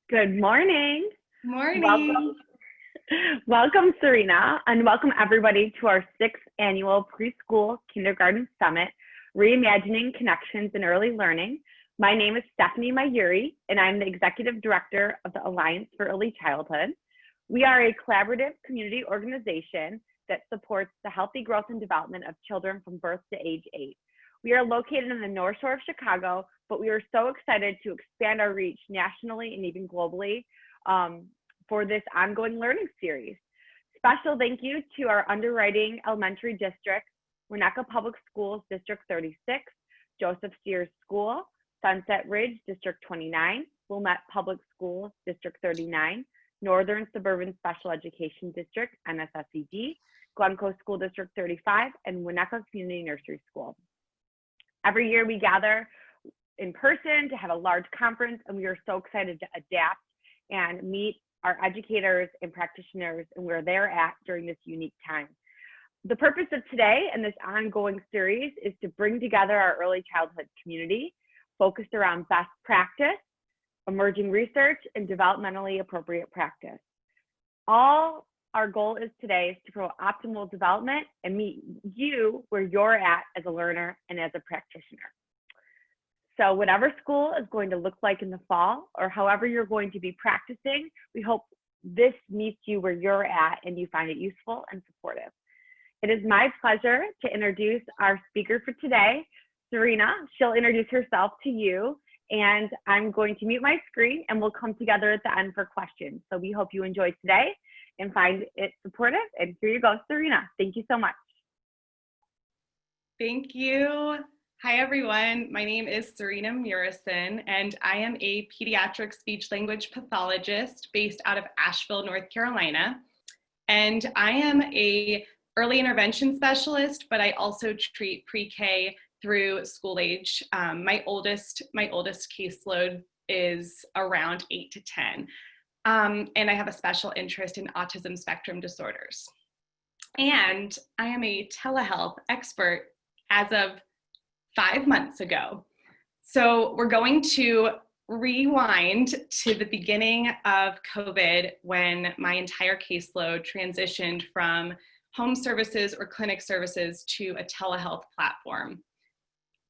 Good morning. Morning. Welcome, Serena, and welcome everybody to our 6th Annual Preschool Kindergarten Summit, Reimagining Connections in Early Learning. My name is Stephanie Mayuri, and I'm the Executive Director of the Alliance for Early Childhood. We are a collaborative community organization that supports the healthy growth and development of children from birth to age 8. We are located in the North Shore of Chicago, but we are so excited to expand our reach nationally and even globally for this ongoing learning series. Special thank you to our underwriting elementary districts, Winnetka Public Schools, District 36, Joseph Sears School, Sunset Ridge, District 29, Wilmette Public Schools, District 39, Northern Suburban Special Education District, NSSED, Glencoe School District 35, and Winnetka Community Nursery School. Every year we gather in person to have a large conference, and we are so excited to adapt and meet our educators and practitioners and where they're at during this unique time. The purpose of today and this ongoing series is to bring together our early childhood community focused around best practice, emerging research, and developmentally appropriate practice. All our goal is today is to promote optimal development and meet you where you're at as a learner and as a practitioner. So whatever school is going to look like in the fall, or however you're going to be practicing, we hope this meets you where you're at and you find it useful and supportive. It is my pleasure to introduce our speaker for today, Serena. She'll introduce herself to you, and I'm going to mute my screen and we'll come together at the end for questions. So we hope you enjoy today and find it supportive. And here you go, Serena. Thank you so much. Thank you. Hi, everyone. My name is Serena Murison, and I am a pediatric speech-language pathologist based out of Asheville, North Carolina. And I am a early intervention specialist, but I also treat pre-K through school age. My oldest caseload is around 8 to 10. And I have a special interest in autism spectrum disorders. And I am a telehealth expert as of 5 months ago. So we're going to rewind to the beginning of COVID when my entire caseload transitioned from home services or clinic services to a telehealth platform.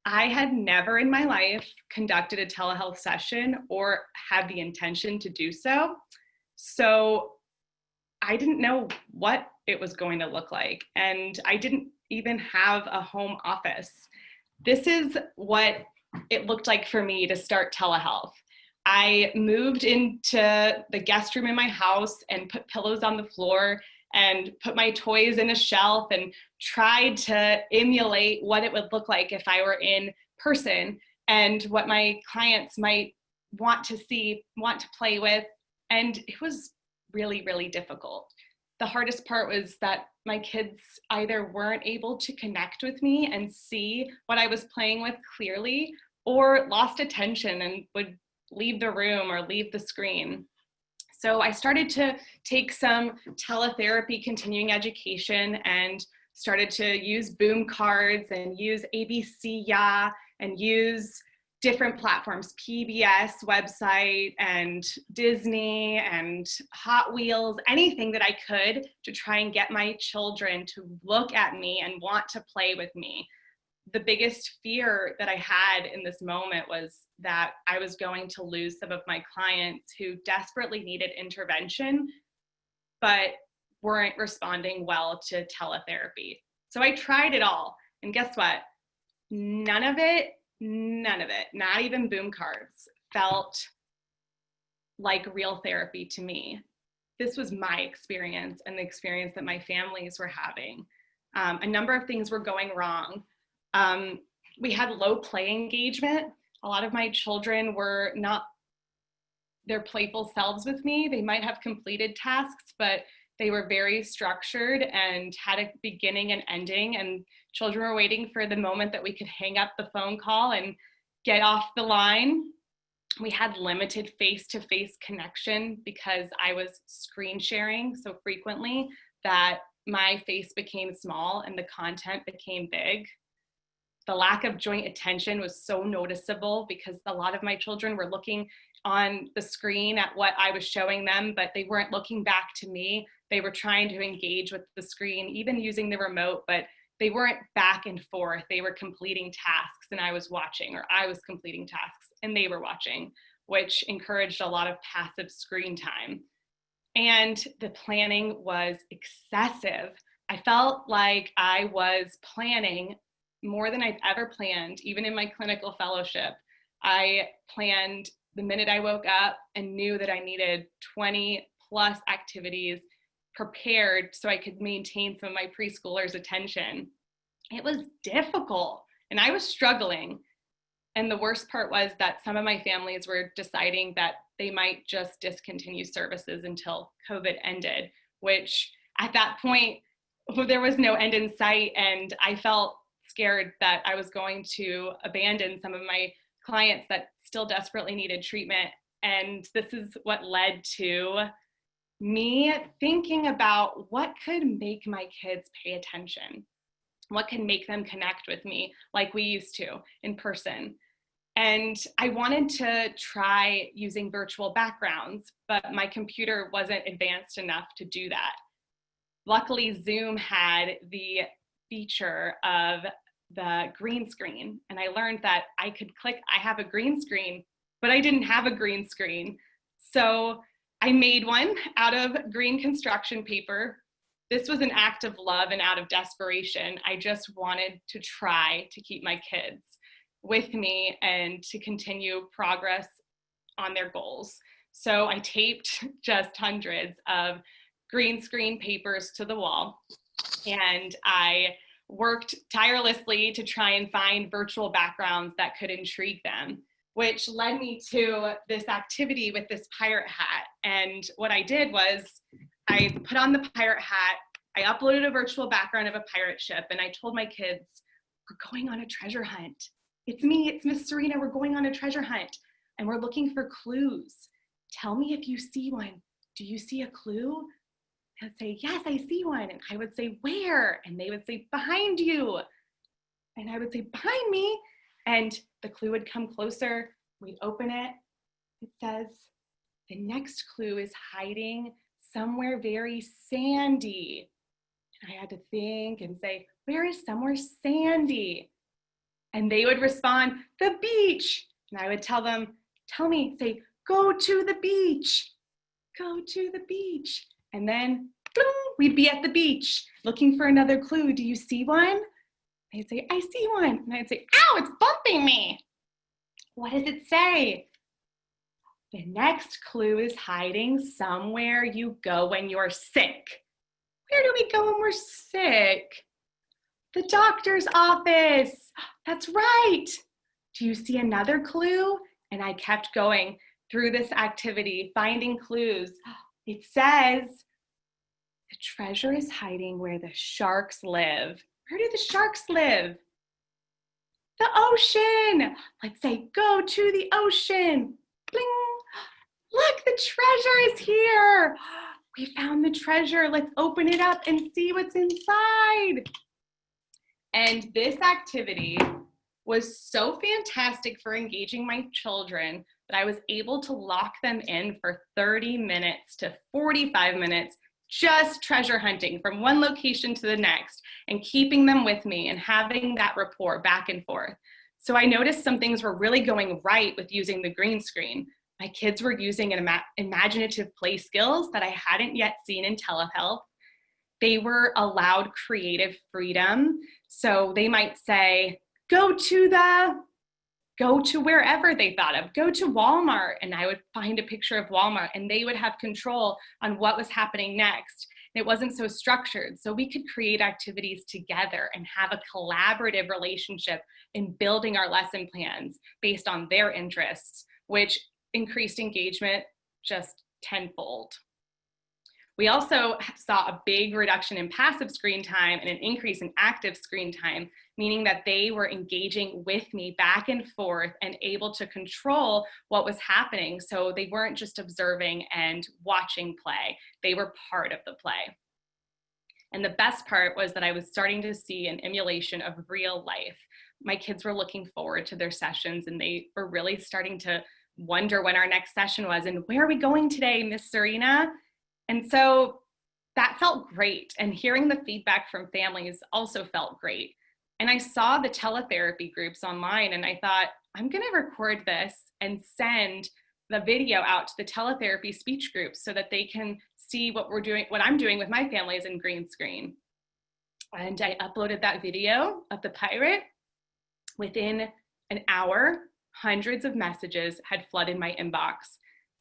I had never in my life conducted a telehealth session or had the intention to do so. So I didn't know what it was going to look like, and I didn't even have a home office. This is what it looked like for me to start telehealth. I moved into the guest room in my house and put pillows on the floor and put my toys in a shelf and tried to emulate what it would look like if I were in person and what my clients might want to see, want to play with. And it was really, really difficult. The hardest part was that my kids either weren't able to connect with me and see what I was playing with clearly, or lost attention and would leave the room or leave the screen. So I started to take some teletherapy continuing education and started to use boom cards and use ABC Ya and use different platforms, PBS website and Disney and Hot Wheels, anything that I could to try and get my children to look at me and want to play with me. The biggest fear that I had in this moment was that I was going to lose some of my clients who desperately needed intervention, but weren't responding well to teletherapy. So I tried it all, and guess what? None of it, not even boom cards, felt like real therapy to me. This was my experience and the experience that my families were having. A number of things were going wrong. We had low play engagement. A lot of my children were not their playful selves with me. They might have completed tasks, but they were very structured and had a beginning and ending, and children were waiting for the moment that we could hang up the phone call and get off the line. We had limited face-to-face connection because I was screen sharing so frequently that my face became small and the content became big. The lack of joint attention was so noticeable because a lot of my children were looking on the screen at what I was showing them, but they weren't looking back to me. They were trying to engage with the screen, even using the remote, but they weren't back and forth. They were completing tasks and I was watching, or I was completing tasks and they were watching, which encouraged a lot of passive screen time. And the planning was excessive. I felt like I was planning more than I've ever planned, even in my clinical fellowship. I planned the minute I woke up and knew that I needed 20 plus activities prepared so I could maintain some of my preschoolers' attention. It was difficult and I was struggling. And the worst part was that some of my families were deciding that they might just discontinue services until COVID ended, which at that point, there was no end in sight. And I felt scared that I was going to abandon some of my clients that still desperately needed treatment. And this is what led to me thinking about what could make my kids pay attention, what can make them connect with me like we used to in person. And I wanted to try using virtual backgrounds, but my computer wasn't advanced enough to do that. Luckily, Zoom had the feature of the green screen, and I learned that I could click, I have a green screen, but I didn't have a green screen. So I made one out of green construction paper. This was an act of love and out of desperation. I just wanted to try to keep my kids with me and to continue progress on their goals. So I taped just hundreds of green screen papers to the wall, and I worked tirelessly to try and find virtual backgrounds that could intrigue them, which led me to this activity with this pirate hat. And what I did was I put on the pirate hat, I uploaded a virtual background of a pirate ship, and I told my kids, we're going on a treasure hunt. It's me, it's Miss Serena, we're going on a treasure hunt, and we're looking for clues. Tell me if you see one. Do you see a clue? I'd say, yes, I see one. And I would say, where? And they would say, behind you. And I would say, behind me. And the clue would come closer. We'd open it. It says, the next clue is hiding somewhere very sandy. And I had to think and say, where is somewhere sandy? And they would respond, the beach. And I would tell them, tell me, say, go to the beach. Go to the beach. And then boom, we'd be at the beach looking for another clue. Do you see one? They'd say, I see one. And I'd say, ow, it's bumping me. What does it say? The next clue is hiding somewhere you go when you're sick. Where do we go when we're sick? The doctor's office. That's right. Do you see another clue? And I kept going through this activity, finding clues. It says, the treasure is hiding where the sharks live. Where do the sharks live? The ocean. Let's say, go to the ocean. Bling. Look, the treasure is here. We found the treasure. Let's open it up and see what's inside. And this activity was so fantastic for engaging my children that I was able to lock them in for 30 minutes to 45 minutes, just treasure hunting from one location to the next and keeping them with me and having that rapport back and forth. So I noticed some things were really going right with using the green screen. My kids were using imaginative play skills that I hadn't yet seen in telehealth. They were allowed creative freedom. So they might say, go to wherever they thought of, go to Walmart, and I would find a picture of Walmart and they would have control on what was happening next. It wasn't so structured, so we could create activities together and have a collaborative relationship in building our lesson plans based on their interests, which increased engagement just tenfold. We also saw a big reduction in passive screen time and an increase in active screen time, meaning that they were engaging with me back and forth and able to control what was happening. So they weren't just observing and watching play, they were part of the play. And the best part was that I was starting to see an emulation of real life. My kids were looking forward to their sessions and they were really starting to wonder when our next session was and where are we going today, Miss Serena? And so that felt great. And hearing the feedback from families also felt great. And I saw the teletherapy groups online and I thought, I'm going to record this and send the video out to the teletherapy speech groups so that they can see what I'm doing with my families in green screen. And I uploaded that video of the pirate. Within an hour, hundreds of messages had flooded my inbox.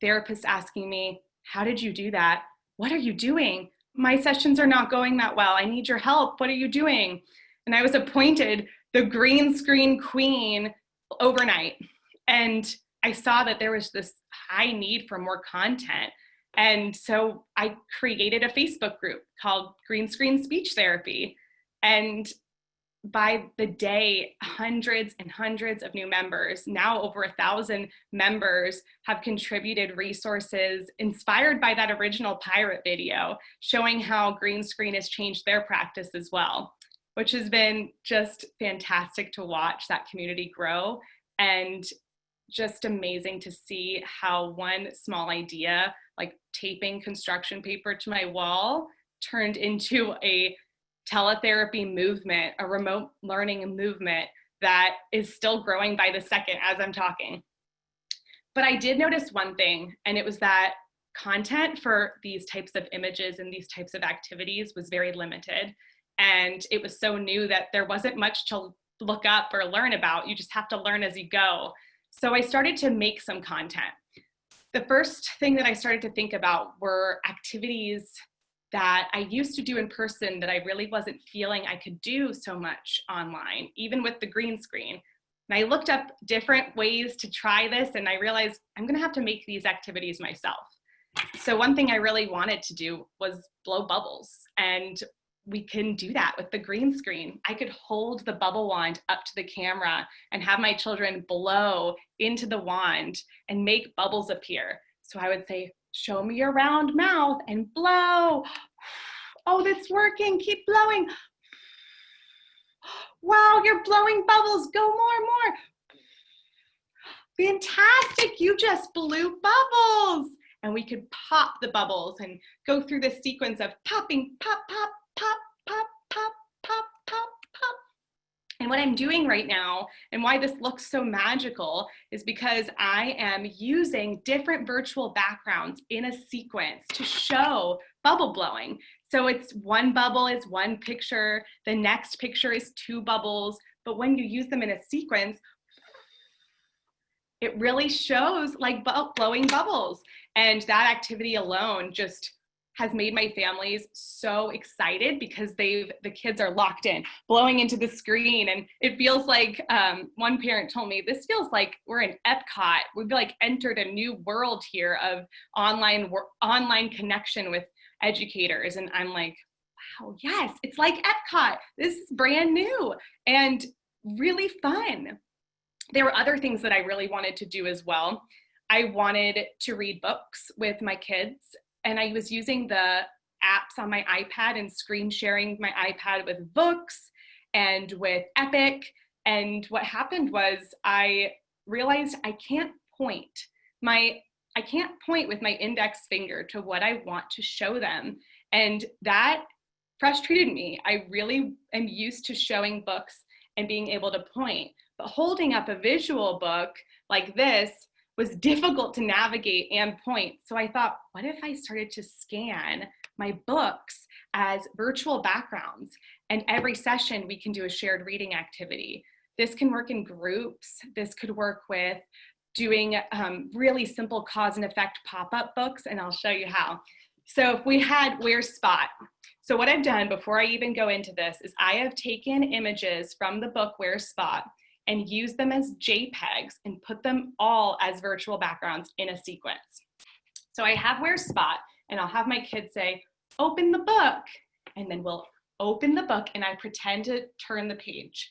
Therapists asking me, how did you do that? What are you doing? My sessions are not going that well. I need your help. What are you doing? And I was appointed the green screen queen overnight. And I saw that there was this high need for more content. And so I created a Facebook group called Green Screen Speech Therapy. And by the day, hundreds and hundreds of new members, now over 1,000 members, have contributed resources inspired by that original pirate video, showing how green screen has changed their practice as well, which has been just fantastic to watch that community grow, and just amazing to see how one small idea, like taping construction paper to my wall, turned into a teletherapy movement, a remote learning movement that is still growing by the second as I'm talking. But I did notice one thing, and it was that content for these types of images and these types of activities was very limited. And it was so new that there wasn't much to look up or learn about. You just have to learn as you go. So I started to make some content. The first thing that I started to think about were activities that I used to do in person that I really wasn't feeling I could do so much online, even with the green screen. And I looked up different ways to try this, and I realized I'm gonna have to make these activities myself. So one thing I really wanted to do was blow bubbles, and we can do that with the green screen. I could hold the bubble wand up to the camera and have my children blow into the wand and make bubbles appear. So I would say, show me your round mouth and blow. Oh, that's working, keep blowing. Wow, you're blowing bubbles, go more. Fantastic, you just blew bubbles. And we could pop the bubbles and go through the sequence of popping, pop, pop, pop, pop, pop, pop, pop, pop. And what I'm doing right now, and why this looks so magical, is because I am using different virtual backgrounds in a sequence to show bubble blowing. So it's one bubble is one picture, the next picture is two bubbles, but when you use them in a sequence, it really shows like blowing bubbles. And that activity alone just has made my families so excited because the kids are locked in, blowing into the screen. And it feels like, one parent told me, this feels like we're in Epcot. We've like entered a new world here of online connection with educators. And I'm like, wow, yes, it's like Epcot. This is brand new and really fun. There were other things that I really wanted to do as well. I wanted to read books with my kids, and I was using the apps on my iPad and screen sharing my iPad with books and with Epic. And what happened was I realized I can't point with my index finger to what I want to show them. And that frustrated me. I really am used to showing books and being able to point, but holding up a visual book like this was difficult to navigate and point. So I thought, what if I started to scan my books as virtual backgrounds? And every session we can do a shared reading activity. This can work in groups. This could work with doing really simple cause and effect pop-up books, and I'll show you how. So if we had Where's Spot? So what I've done before I even go into this is I have taken images from the book Where's Spot and use them as JPEGs and put them all as virtual backgrounds in a sequence. So I have Where's Spot, and I'll have my kids say, open the book, and then we'll open the book and I pretend to turn the page.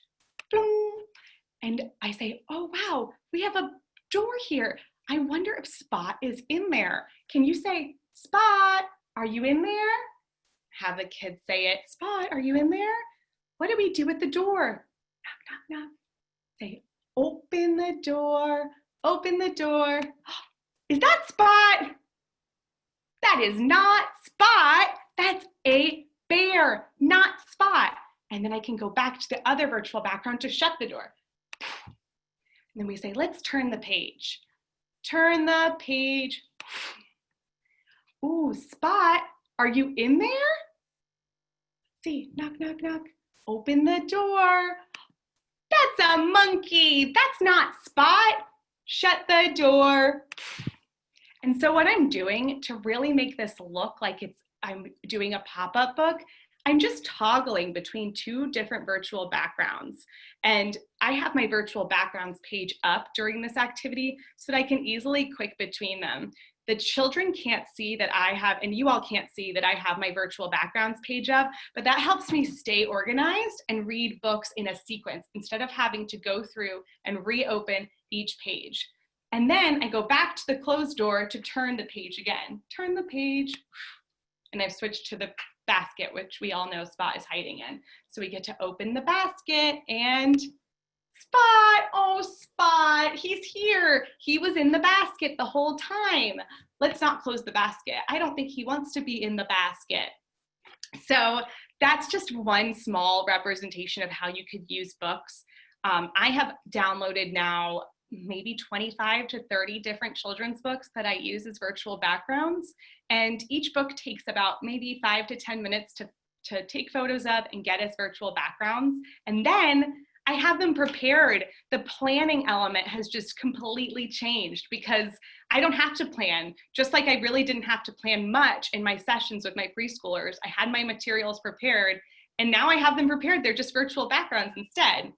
And I say, oh wow, we have a door here. I wonder if Spot is in there. Can you say, Spot, are you in there? Have the kids say it, Spot, are you in there? What do we do at the door? Knock, knock, knock. Say, open the door, Open the door. Is that Spot? That is not Spot. That's a bear, not Spot. And then I can go back to the other virtual background to shut the door. And then we say, let's turn the page. Turn the page. Ooh, Spot, are you in there? See, knock, knock, knock. Open the door. That's a monkey. That's not Spot. Shut the door. And so what I'm doing to really make this look like I'm doing a pop-up book, I'm just toggling between two different virtual backgrounds. And I have my virtual backgrounds page up during this activity so that I can easily click between them. The children can't see that I have, and you all can't see that I have my virtual backgrounds page up, but that helps me stay organized and read books in a sequence instead of having to go through and reopen each page. And then I go back to the closed door to turn the page again. Turn the page, and I've switched to the basket, which we all know Spot is hiding in. So we get to open the basket and Spot, oh Spot, he's here. He was in the basket the whole time. Let's not close the basket. I don't think he wants to be in the basket. So that's just one small representation of how you could use books. I have downloaded now maybe 25 to 30 different children's books that I use as virtual backgrounds. And each book takes about maybe 5 to 10 minutes to take photos of and get as virtual backgrounds. And then I have them prepared. The planning element has just completely changed because I don't have to plan. Just like I really didn't have to plan much in my sessions with my preschoolers. I had my materials prepared and now I have them prepared. They're just virtual backgrounds instead.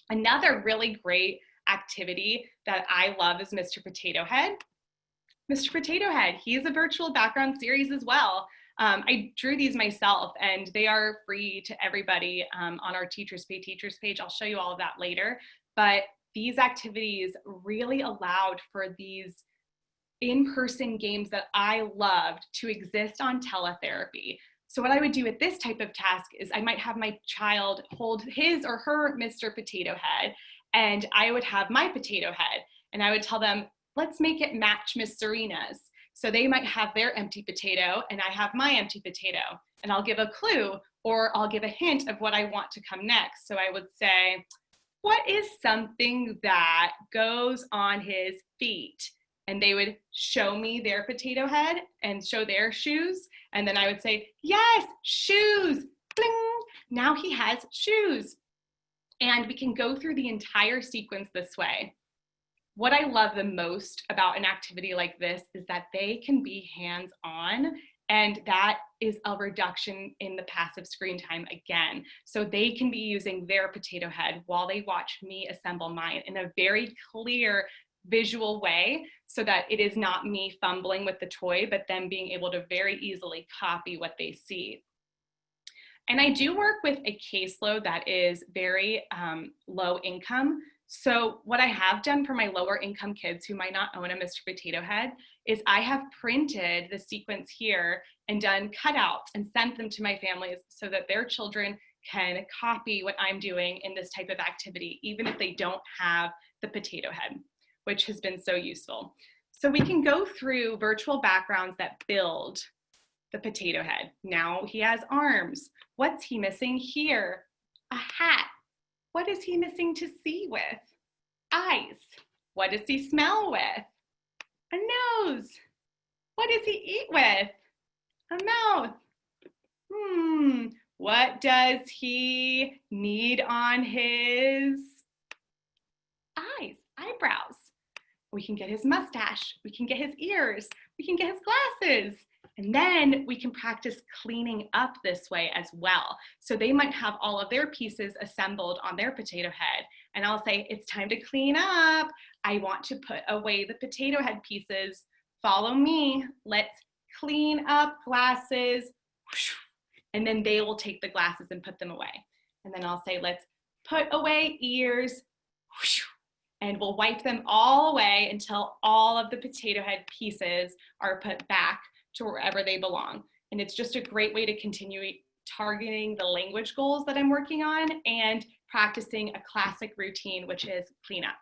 Another really great activity that I love is Mr. Potato Head. Mr. Potato Head, he's a virtual background series as well. I drew these myself and they are free to everybody on our Teachers Pay Teachers page. I'll show you all of that later. But these activities really allowed for these in-person games that I loved to exist on Teletherapy. So what I would do with this type of task is I might have my child hold his or her Mr. Potato Head and I would have my potato head and I would tell them, let's make it match Miss Serena's. So they might have their empty potato and I have my empty potato and I'll give a clue or I'll give a hint of what I want to come next. So I would say, what is something that goes on his feet? And they would show me their potato head and show their shoes. And then I would say, yes, shoes, bling. Now he has shoes. And we can go through the entire sequence this way. What I love the most about an activity like this is that they can be hands-on, and that is a reduction in the passive screen time again. So they can be using their potato head while they watch me assemble mine in a very clear visual way so that it is not me fumbling with the toy, but them being able to very easily copy what they see. And I do work with a caseload that is very low income. So what I have done for my lower income kids who might not own a Mr. Potato Head is I have printed the sequence here and done cutouts and sent them to my families so that their children can copy what I'm doing in this type of activity, even if they don't have the potato head, which has been so useful. So we can go through virtual backgrounds that build the potato head. Now he has arms. What's he missing here? A hat. What is he missing to see with? Eyes. What does he smell with? A nose. What does he eat with? A mouth. What does he need on his eyes, eyebrows? We can get his mustache. We can get his ears. We can get his glasses. And then we can practice cleaning up this way as well. So they might have all of their pieces assembled on their potato head. And I'll say, it's time to clean up. I want to put away the potato head pieces. Follow me. Let's clean up glasses. And then they will take the glasses and put them away. And then I'll say, let's put away ears. And we'll wipe them all away until all of the potato head pieces are put back to wherever they belong. And it's just a great way to continue targeting the language goals that I'm working on and practicing a classic routine, which is cleanup.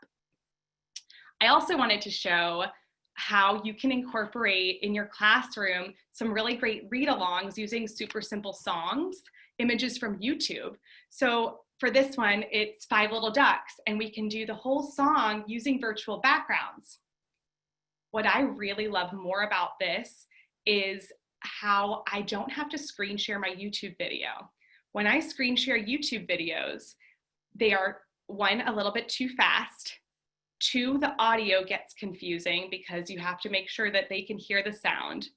I also wanted to show how you can incorporate in your classroom some really great read-alongs using super simple songs, images from YouTube. So for this one, it's Five Little Ducks, and we can do the whole song using virtual backgrounds. What I really love more about this is how I don't have to screen share my YouTube video. When I screen share YouTube videos, they are, one, a little bit too fast. Two, the audio gets confusing because you have to make sure that they can hear the sound.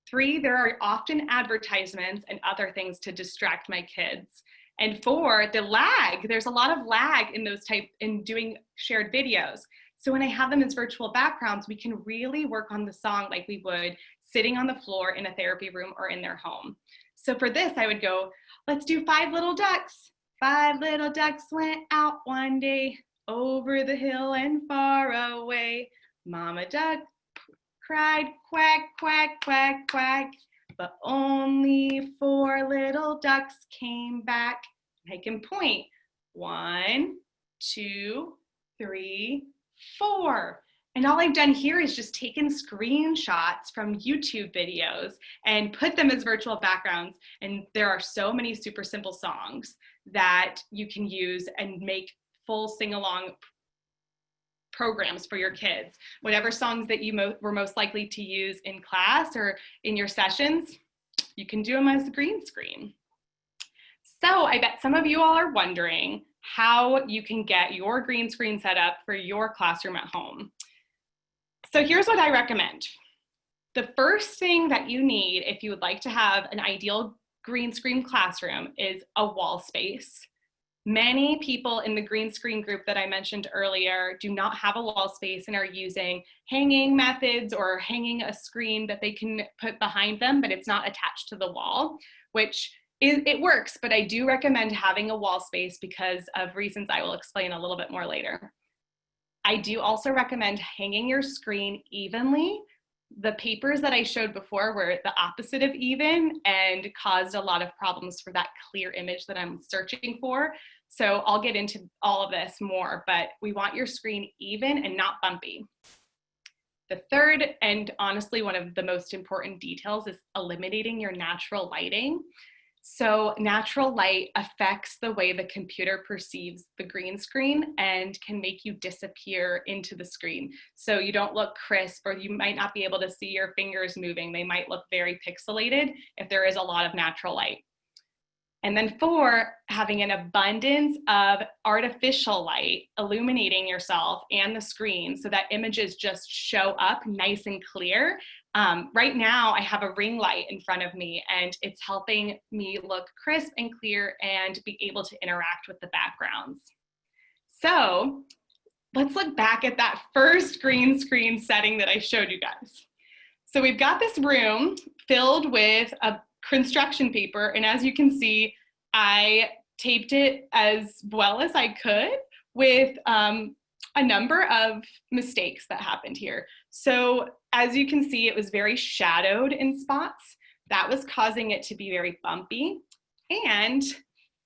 Three, there are often advertisements and other things to distract my kids. And four, the lag. There's a lot of lag in doing shared videos. So when I have them as virtual backgrounds, we can really work on the song like we would sitting on the floor in a therapy room or in their home. So for this, I would go, let's do Five Little Ducks. Five little ducks went out one day, over the hill and far away. Mama duck cried, quack, quack, quack, quack, but only four little ducks came back. I can point 1, 2, 3, 4. And all I've done here is just taken screenshots from YouTube videos and put them as virtual backgrounds. And there are so many super simple songs that you can use and make full sing-along programs for your kids. Whatever songs that you were most likely to use in class or in your sessions, you can do them as a green screen. So I bet some of you all are wondering how you can get your green screen set up for your classroom at home. So here's what I recommend. The first thing that you need if you would like to have an ideal green screen classroom is a wall space. Many people in the green screen group that I mentioned earlier do not have a wall space and are using hanging methods or hanging a screen that they can put behind them, but it's not attached to the wall, which it works, but I do recommend having a wall space because of reasons I will explain a little bit more later. I do also recommend hanging your screen evenly. The papers that I showed before were the opposite of even and caused a lot of problems for that clear image that I'm searching for. So I'll get into all of this more, but we want your screen even and not bumpy. The third, and honestly one of the most important details, is eliminating your natural lighting. So natural light affects the way the computer perceives the green screen and can make you disappear into the screen. So you don't look crisp, or you might not be able to see your fingers moving. They might look very pixelated if there is a lot of natural light. And then 4, having an abundance of artificial light illuminating yourself and the screen so that images just show up nice and clear. Right now I have a ring light in front of me and it's helping me look crisp and clear and be able to interact with the backgrounds. So let's look back at that first green screen setting that I showed you guys. So we've got this room filled with a construction paper, and as you can see, I taped it as well as I could with a number of mistakes that happened here. So as you can see, it was very shadowed in spots. That was causing it to be very bumpy. And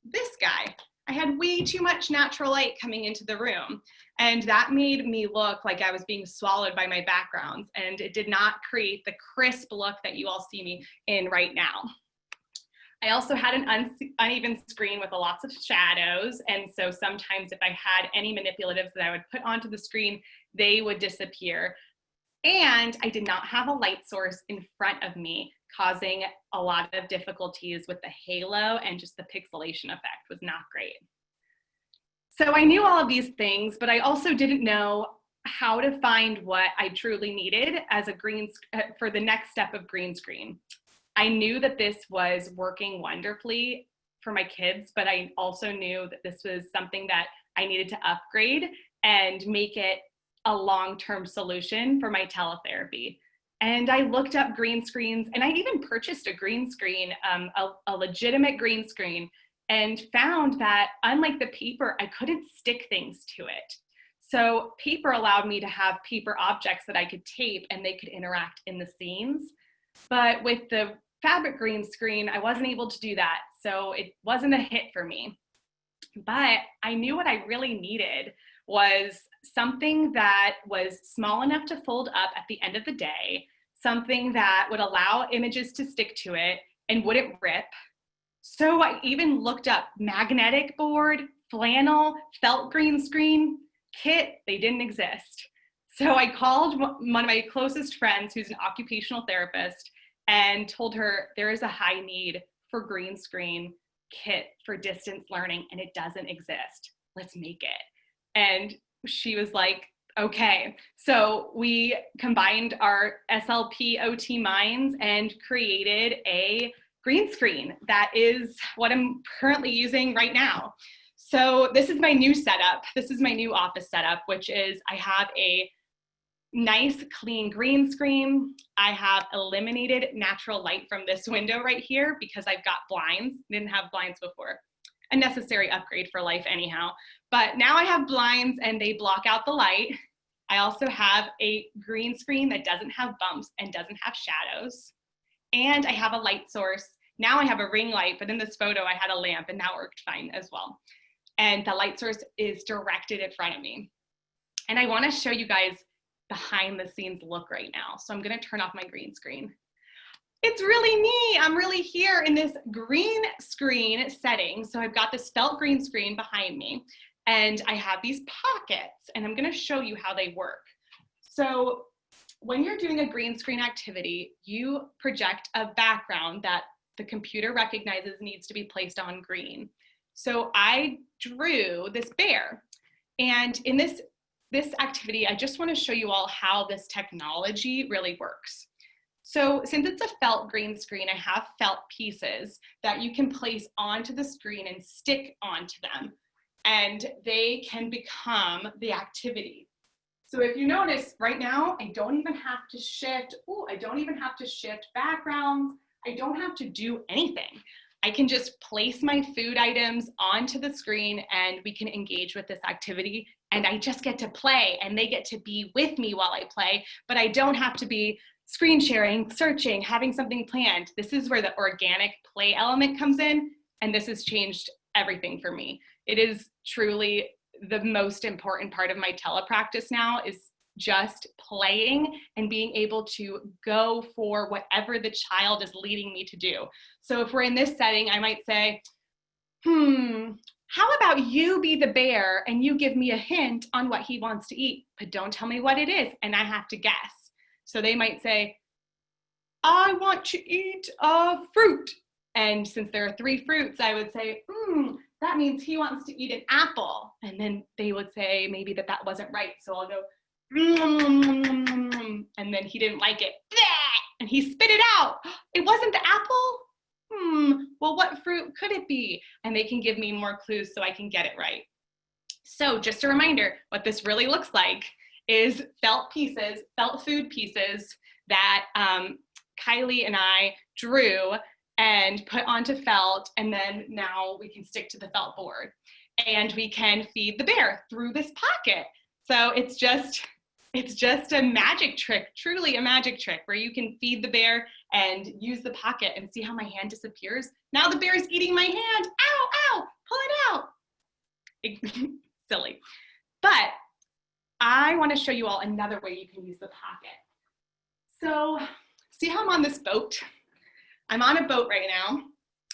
this guy, I had way too much natural light coming into the room, and that made me look like I was being swallowed by my backgrounds, and it did not create the crisp look that you all see me in right now. I also had an uneven screen with lots of shadows, and so sometimes if I had any manipulatives that I would put onto the screen, they would disappear. And I did not have a light source in front of me, causing a lot of difficulties with the halo, and just the pixelation effect was not great. So I knew all of these things, but I also didn't know how to find what I truly needed as for the next step of green screen. I knew that this was working wonderfully for my kids, but I also knew that this was something that I needed to upgrade and make it a long-term solution for my teletherapy. And I looked up green screens, and I even purchased a green screen, a legitimate green screen, and found that unlike the paper, I couldn't stick things to it. So paper allowed me to have paper objects that I could tape and they could interact in the scenes. But with the fabric green screen, I wasn't able to do that. So it wasn't a hit for me. But I knew what I really needed was something that was small enough to fold up at the end of the day, something that would allow images to stick to it and wouldn't rip. So I even looked up magnetic board, flannel, felt green screen, kit. They didn't exist. So I called one of my closest friends who's an occupational therapist and told her there is a high need for green screen kit for distance learning and it doesn't exist. Let's make it. And she was like, okay. So we combined our SLP OT minds and created a green screen. That is what I'm currently using right now. So this is my new setup. This is my new office setup, which is I have a nice clean green screen. I have eliminated natural light from this window right here because I've got blinds. Didn't have blinds before. A necessary upgrade for life anyhow. But now I have blinds and they block out the light. I also have a green screen that doesn't have bumps and doesn't have shadows. And I have a light source. Now I have a ring light, but in this photo I had a lamp and that worked fine as well. And the light source is directed in front of me. And I want to show you guys behind the scenes look right now. So I'm going to turn off my green screen. It's really me. I'm really here in this green screen setting. So I've got this felt green screen behind me and I have these pockets and I'm going to show you how they work. So when you're doing a green screen activity, you project a background that the computer recognizes needs to be placed on green. So I drew this bear, and in this activity, I just want to show you all how this technology really works. So since it's a felt green screen, I have felt pieces that you can place onto the screen and stick onto them, and they can become the activity. So if you notice right now, I don't even have to shift. I don't even have to shift backgrounds. I don't have to do anything. I can just place my food items onto the screen and we can engage with this activity, and I just get to play and they get to be with me while I play, but I don't have to be screen sharing, searching, having something planned. This is where the organic play element comes in, and this has changed everything for me. It is truly the most important part of my telepractice now, is just playing and being able to go for whatever the child is leading me to do. So if we're in this setting, I might say, how about you be the bear and you give me a hint on what he wants to eat, but don't tell me what it is and I have to guess. So they might say, I want to eat a fruit. And since there are 3 fruits, I would say, that means he wants to eat an apple. And then they would say maybe that wasn't right. So I'll go, and then he didn't like it. And he spit it out. It wasn't the apple? Well, what fruit could it be? And they can give me more clues so I can get it right. So just a reminder, what this really looks like is felt pieces, felt food pieces that Kylie and I drew and put onto felt, and then now we can stick to the felt board. And we can feed the bear through this pocket. So it's just a magic trick, truly a magic trick, where you can feed the bear and use the pocket and see how my hand disappears. Now the bear is eating my hand. Ow, ow, pull it out. Silly. But I want to show you all another way you can use the pocket. So see how I'm on this boat? I'm on a boat right now.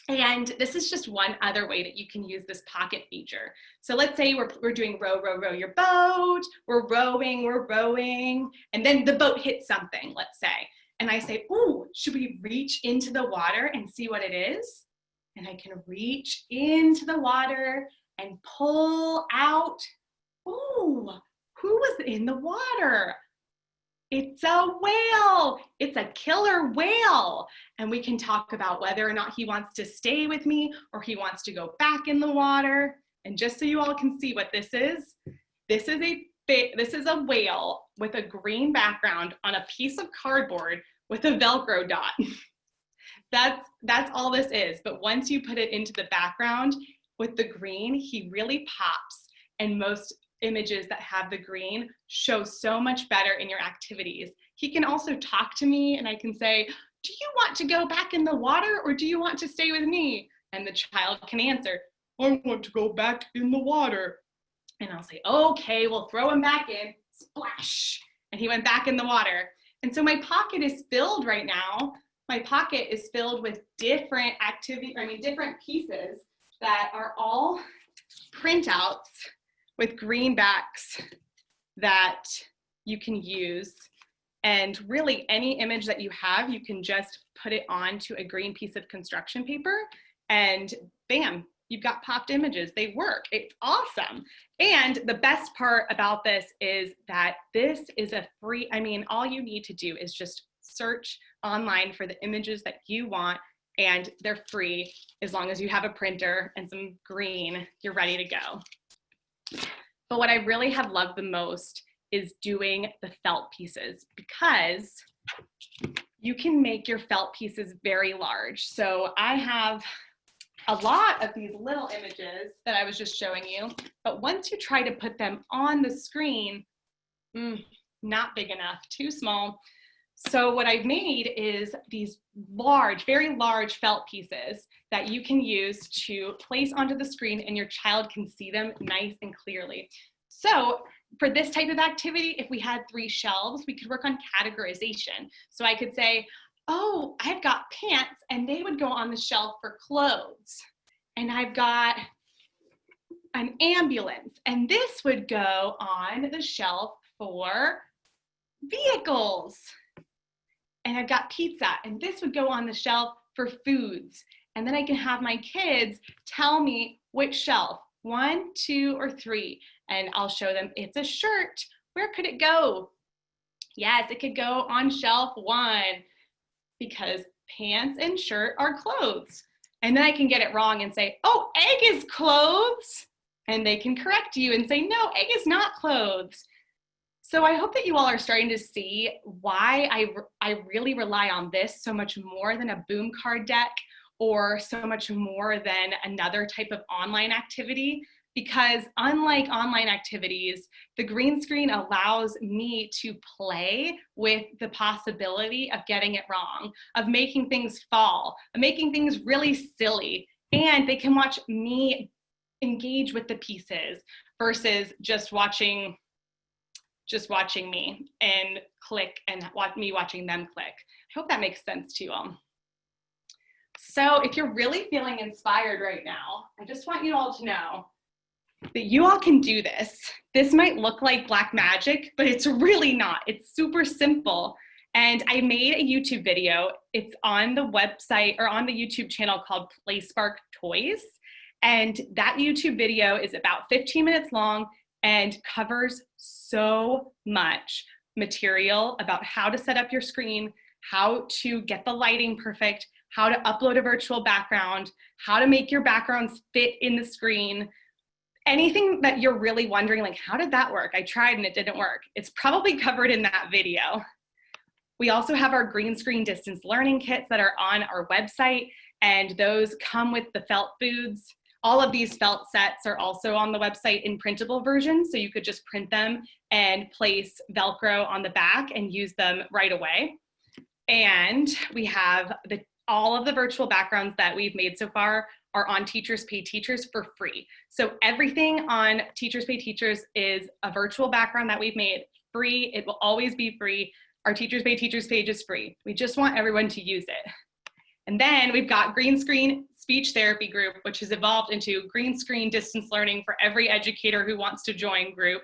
And this is just one other way that you can use this pocket feature. So let's say we're doing row, row, row your boat. We're rowing, and then the boat hits something, let's say. And I say, should we reach into the water and see what it is? And I can reach into the water and pull out. Who was in the water? It's a whale. It's a killer whale. And we can talk about whether or not he wants to stay with me or he wants to go back in the water. And just so you all can see what this is a whale with a green background on a piece of cardboard with a Velcro dot. That's all this is. But once you put it into the background with the green, he really pops. And most images that have the green show so much better in your activities. He can also talk to me, and I can say, do you want to go back in the water or do you want to stay with me? And the child can answer, I want to go back in the water. And I'll say, okay, we'll throw him back in, splash. And he went back in the water. And so my pocket is filled right now. My pocket is filled with different different pieces that are all printouts with green backs that you can use. And really any image that you have, you can just put it onto a green piece of construction paper and bam, you've got popped images. They work. It's awesome. And the best part about this is that this is a free, all you need to do is just search online for the images that you want, and they're free. As long as you have a printer and some green, you're ready to go. But what I really have loved the most is doing the felt pieces, because you can make your felt pieces very large. So I have a lot of these little images that I was just showing you, but once you try to put them on the screen, not big enough, too small. So what I've made is these large, very large felt pieces that you can use to place onto the screen, and your child can see them nice and clearly. So for this type of activity, if we had 3 shelves, we could work on categorization. So I could say, oh, I've got pants, and they would go on the shelf for clothes. And I've got an ambulance, and this would go on the shelf for vehicles. And I've got pizza, and this would go on the shelf for foods. And then I can have my kids tell me which shelf, 1, 2, or 3. And I'll show them, it's a shirt. Where could it go? Yes, it could go on shelf 1, because pants and shirt are clothes. And then I can get it wrong and say, oh, egg is clothes. And they can correct you and say, no, egg is not clothes. So I hope that you all are starting to see why I really rely on this so much more than a boom card deck, or so much more than another type of online activity. Because unlike online activities, the green screen allows me to play with the possibility of getting it wrong, of making things fall, of making things really silly. And they can watch me engage with the pieces versus just watching me and click, and me watching them click. I hope that makes sense to you all. So if you're really feeling inspired right now, I just want you all to know that you all can do this. This might look like black magic, but it's really not. It's super simple. And I made a YouTube video. It's on the website, or on the YouTube channel, called PlaySpark Toys. And that YouTube video is about 15 minutes long and covers so much material about how to set up your screen, how to get the lighting perfect, how to upload a virtual background, how to make your backgrounds fit in the screen. Anything that you're really wondering, like, how did that work? I tried and it didn't work. It's probably covered in that video. We also have our green screen distance learning kits that are on our website, and those come with the felt foods. All of these felt sets are also on the website in printable versions, so you could just print them and place Velcro on the back and use them right away. And we have all of the virtual backgrounds that we've made so far are on Teachers Pay Teachers for free. So everything on Teachers Pay Teachers is a virtual background that we've made free. It will always be free. Our Teachers Pay Teachers page is free. We just want everyone to use it. And then we've got Green Screen Speech Therapy Group, which has evolved into Green Screen Distance Learning for every educator who wants to join group.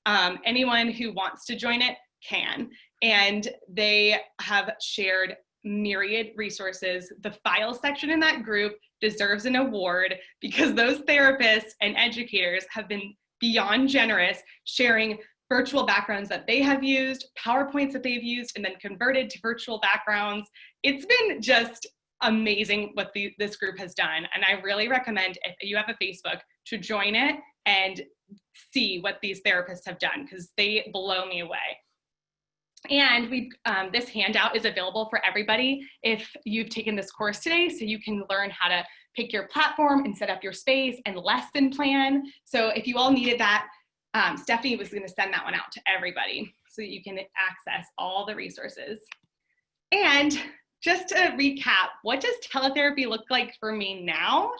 Anyone who wants to join it can. And they have shared myriad resources. The file section in that group deserves an award, because those therapists and educators have been beyond generous, sharing virtual backgrounds that they have used, PowerPoints that they've used, and then converted to virtual backgrounds. It's been just amazing what this group has done. And I really recommend, if you have a Facebook, to join it and see what these therapists have done, because they blow me away. And this handout is available for everybody if you've taken this course today, so you can learn how to pick your platform and set up your space and lesson plan. So if you all needed that, Stephanie was going to send that one out to everybody so that you can access all the resources. And just to recap, what does teletherapy look like for me now?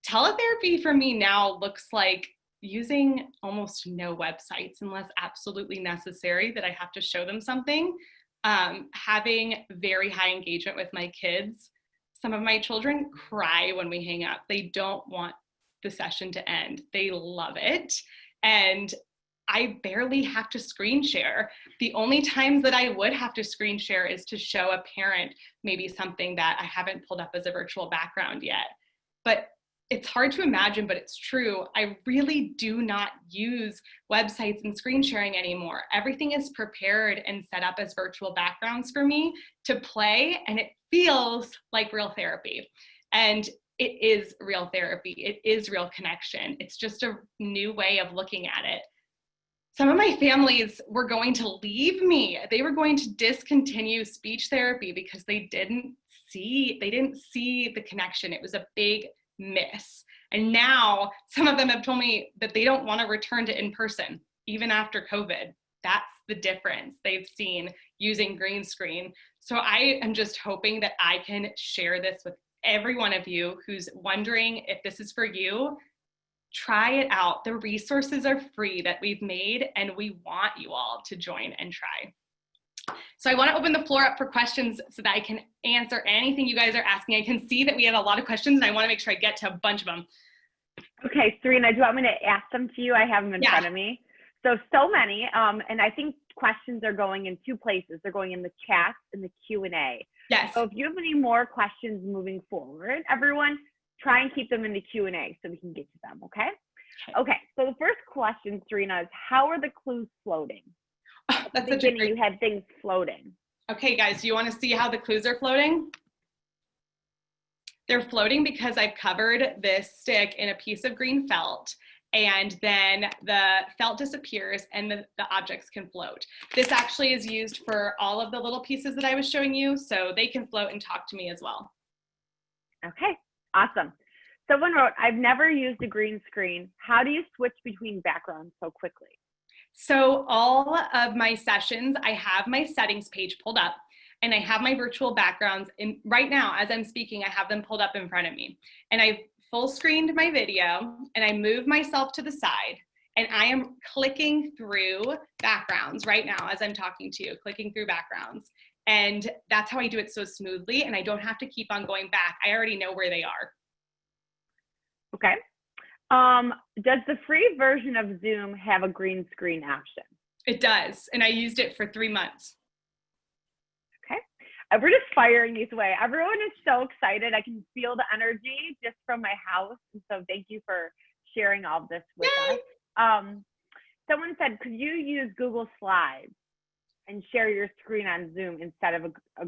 Teletherapy for me now looks like using almost no websites unless absolutely necessary that I have to show them something. Having very high engagement with my kids. Some of my children cry when we hang up. They don't want the session to end. They love it. And I barely have to screen share. The only times that I would have to screen share is to show a parent maybe something that I haven't pulled up as a virtual background yet. But it's hard to imagine, but it's true. I really do not use websites and screen sharing anymore. Everything is prepared and set up as virtual backgrounds for me to play, and it feels like real therapy. And it is real therapy. It is real connection. It's just a new way of looking at it. Some of my families were going to leave me. They were going to discontinue speech therapy because they didn't see the connection. It was a big miss. And now some of them have told me that they don't want to return to in-person, even after COVID. That's the difference they've seen using green screen. So I am just hoping that I can share this with every one of you who's wondering if this is for you. Try it out. The resources are free that we've made, and we want you all to join and try. So I want to open the floor up for questions so that I can answer anything you guys are asking. I can see that we have a lot of questions, and I want to make sure I get to a bunch of them. Okay, Serena, do you want me to ask them to you? I have them in front of me. So many, and I think questions are going in two places. They're going in the chat and the Q&A. Yes. So if you have any more questions moving forward, everyone, try and keep them in the Q&A so we can get to them, okay? Okay, so the first question, Serena, is how are the clues floating? That's such a great... You had things floating. Okay, guys, do you want to see how the clues are floating? They're floating because I've covered this stick in a piece of green felt, and then the felt disappears and the objects can float. This actually is used for all of the little pieces that I was showing you, so they can float and talk to me as well. Okay, awesome. Someone wrote, I've never used a green screen. How do you switch between backgrounds so quickly? So all of my sessions, I have my settings page pulled up, and I have my virtual backgrounds in right now. As I'm speaking, I have them pulled up in front of me, and I've full screened my video, and I move myself to the side, and I am clicking through backgrounds right now as I'm talking to you, clicking through backgrounds. And that's how I do it so smoothly, and I don't have to keep on going back. I already know where they are. Okay. Does the free version of Zoom have a green screen option? It does, and I used it for 3 months. Okay. We're just firing these away. Everyone is so excited. I can feel the energy just from my house. And so thank you for sharing all of this with us. Someone said, could you use Google Slides and share your screen on Zoom instead of a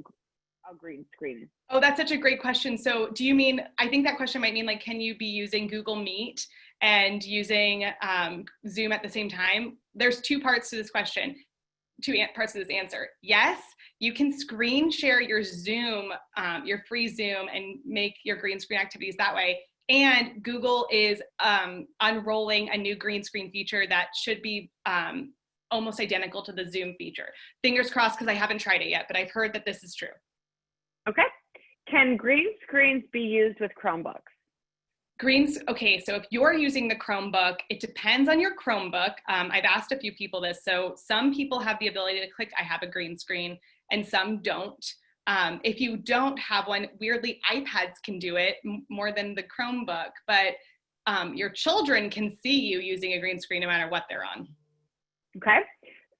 green screen? Oh, that's such a great question. So do you mean, I think that question might mean like, can you be using Google Meet and using Zoom at the same time? There's two parts to this question, two parts to this answer. Yes, you can screen share your Zoom, your free Zoom, and make your green screen activities that way. And Google is unrolling a new green screen feature that should be almost identical to the Zoom feature. Fingers crossed, because I haven't tried it yet, but I've heard that this is true. Okay. Can green screens be used with Chromebooks? Okay, so if you're using the Chromebook, it depends on your Chromebook. I've asked a few people this. So some people have the ability to click, I have a green screen, and some don't. If you don't have one, weirdly, iPads can do it more than the Chromebook, but your children can see you using a green screen no matter what they're on. Okay.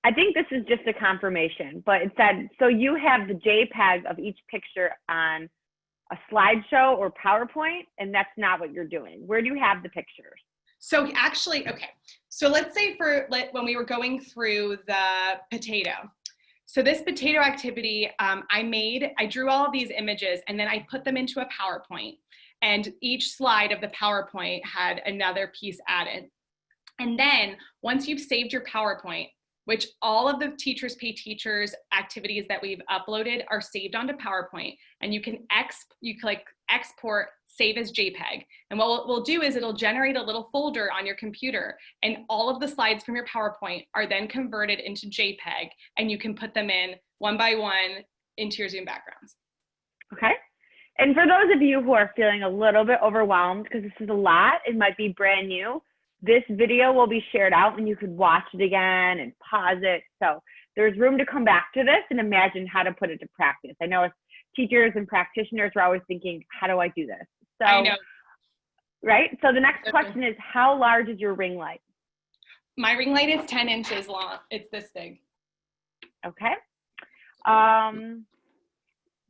I think this is just a confirmation, but it said, so you have the JPEG of each picture on a slideshow or PowerPoint, and that's not what you're doing. Where do you have the pictures? So actually, okay. So let's say when we were going through the potato. So this potato activity, I drew all of these images, and then I put them into a PowerPoint, and each slide of the PowerPoint had another piece added. And then once you've saved your PowerPoint, which all of the Teachers Pay Teachers activities that we've uploaded are saved onto PowerPoint, and you can click export, save as JPEG. And what we'll do is it'll generate a little folder on your computer, and all of the slides from your PowerPoint are then converted into JPEG, and you can put them in one by one into your Zoom backgrounds. Okay. And for those of you who are feeling a little bit overwhelmed, because this is a lot, it might be brand new, This video will be shared out and you could watch it again and pause it. So there's room to come back to this and imagine how to put it to practice. I know as teachers and practitioners are always thinking, how do I do this? So, I know. Right? So the next question is, how large is your ring light? My ring light is 10 inches long. It's this big. Okay.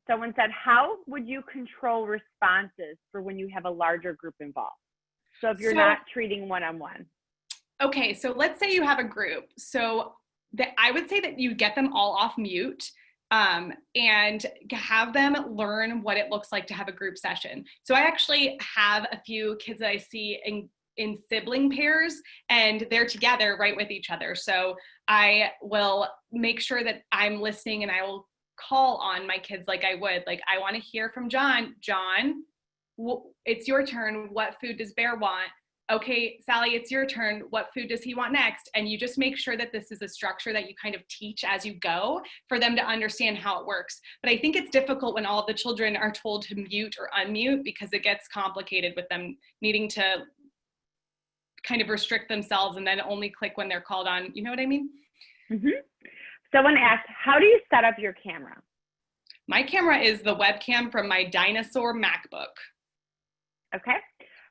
Someone said, how would you control responses for when you have a larger group involved? So if you're not treating one-on-one. Okay, so let's say you have a group. So I would say that you get them all off mute and have them learn what it looks like to have a group session. So I actually have a few kids that I see in sibling pairs, and they're together right with each other. So I will make sure that I'm listening, and I will call on my kids like I would. Like, I want to hear from John. John, it's your turn. What food does Bear want? Okay, Sally, it's your turn. What food does he want next? And you just make sure that this is a structure that you kind of teach as you go for them to understand how it works. But I think it's difficult when all of the children are told to mute or unmute, because it gets complicated with them needing to kind of restrict themselves and then only click when they're called on. You know what I mean? Mm-hmm. Someone asked, how do you set up your camera? My camera is the webcam from my dinosaur MacBook. Okay.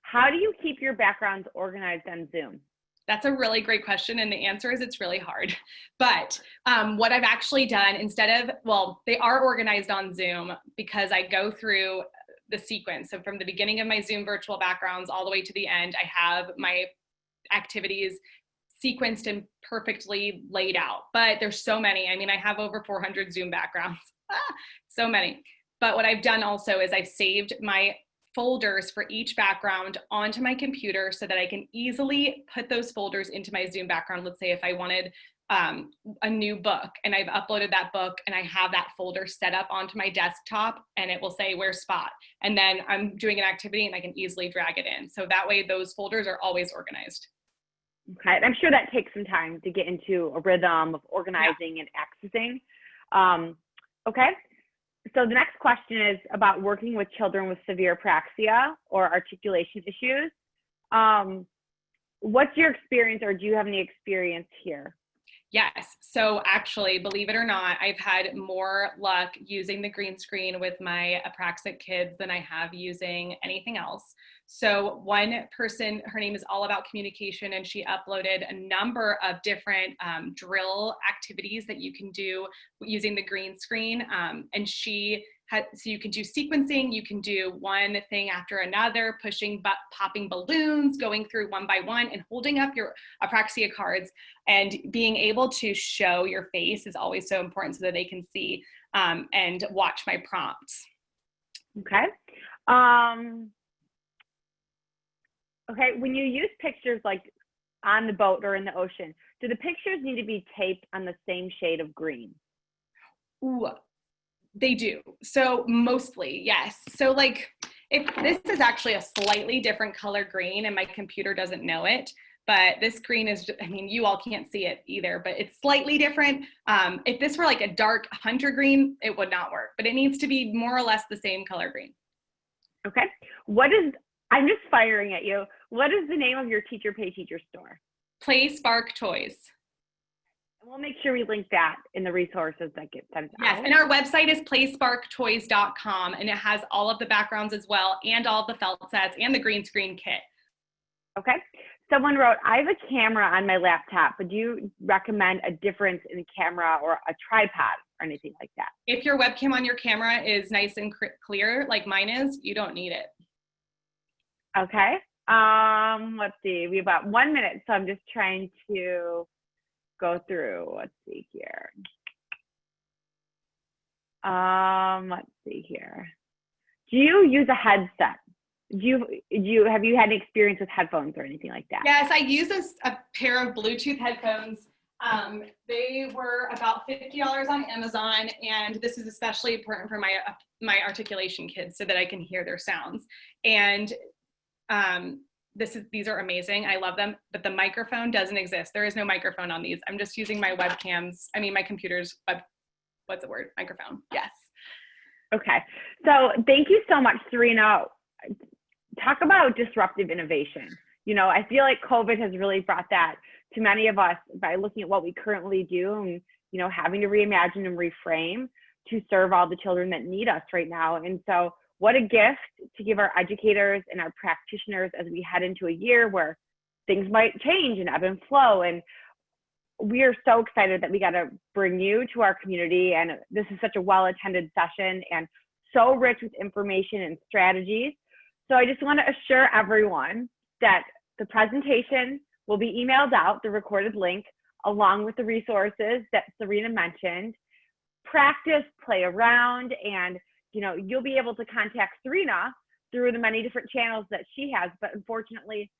How do you keep your backgrounds organized on Zoom? That's a really great question, and the answer is it's really hard. But what I've actually done, they are organized on Zoom because I go through the sequence. So from the beginning of my Zoom virtual backgrounds all the way to the end, I have my activities sequenced and perfectly laid out. But there's so many. I mean, I have over 400 Zoom backgrounds. So many. But what I've done also is I've saved my folders for each background onto my computer so that I can easily put those folders into my Zoom background. Let's say if I wanted a new book and I've uploaded that book and I have that folder set up onto my desktop, and it will say where's Spot. And then I'm doing an activity and I can easily drag it in. So that way those folders are always organized. Okay, and I'm sure that takes some time to get into a rhythm of organizing and accessing. Okay, so the next question is about working with children with severe apraxia or articulation issues. What's your experience, or do you have any experience here? Yes. So actually, believe it or not, I've had more luck using the green screen with my apraxic kids than I have using anything else. So one person, her name is All About Communication, and she uploaded a number of different drill activities that you can do using the green screen. And so you can do sequencing, you can do one thing after another, popping balloons, going through one by one, and holding up your apraxia cards, and being able to show your face is always so important so that they can see and watch my prompts. Okay. Okay, when you use pictures like on the boat or in the ocean, do the pictures need to be taped on the same shade of green? Ooh, they do. So mostly, yes. So like if this is actually a slightly different color green and my computer doesn't know it, but this green is, I mean, you all can't see it either, but it's slightly different. If this were like a dark hunter green, it would not work, but it needs to be more or less the same color green. Okay. I'm just firing at you. What is the name of your Teacher Pay Teacher store? Play Spark Toys. We'll make sure we link that in the resources that get sent out. Yes, and our website is playsparktoys.com, and it has all of the backgrounds as well, and all of the felt sets and the green screen kit. Okay. Someone wrote, I have a camera on my laptop, but do you recommend a difference in a camera or a tripod or anything like that? If your webcam on your camera is nice and clear, like mine is, you don't need it. Okay. Let's see. We have about 1 minute, so I'm just trying to go through. Let's see here. Let's see here. Do you use a headset? Have you had any experience with headphones or anything like that? Yes, I use a pair of Bluetooth headphones. They were about $50 on Amazon, and this is especially important for my articulation kids so that I can hear their sounds. And these are amazing. I love them, but the microphone doesn't exist. There is no microphone on these. I'm just using my my computer's microphone. Yes. Okay. So thank you so much, Serena. Talk about disruptive innovation. I feel like COVID has really brought that to many of us by looking at what we currently do and, having to reimagine and reframe to serve all the children that need us right now. And so what a gift to give our educators and our practitioners as we head into a year where things might change and ebb and flow. And we are so excited that we got to bring you to our community. And this is such a well-attended session and so rich with information and strategies. So I just want to assure everyone that the presentation will be emailed out, the recorded link, along with the resources that Serena mentioned. Practice, play around, and you'll be able to contact Serena through the many different channels that she has. But unfortunately,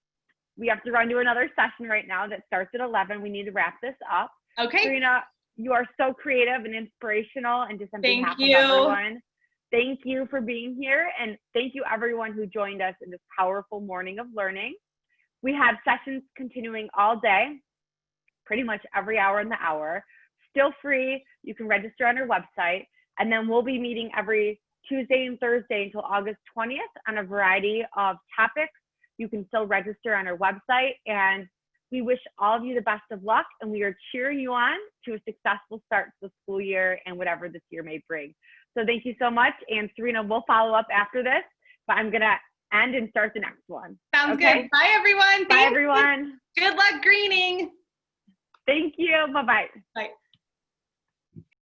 we have to run to another session right now that starts at 11. We need to wrap this up. Okay. Serena, you are so creative and inspirational, and just on behalf of everyone, thank you for being here, and thank you everyone who joined us in this powerful morning of learning. We have sessions continuing all day, pretty much every hour in the hour. Still free. You can register on our website, and then we'll be meeting every Tuesday and Thursday until August 20th on a variety of topics. You can still register on our website, and we wish all of you the best of luck, and we are cheering you on to a successful start to the school year and whatever this year may bring. So thank you so much, and Serena, we'll follow up after this, but I'm going to end and start the next one. Sounds good. Bye, everyone. Bye, everyone. Good luck greening. Thank you. Bye-bye. Bye.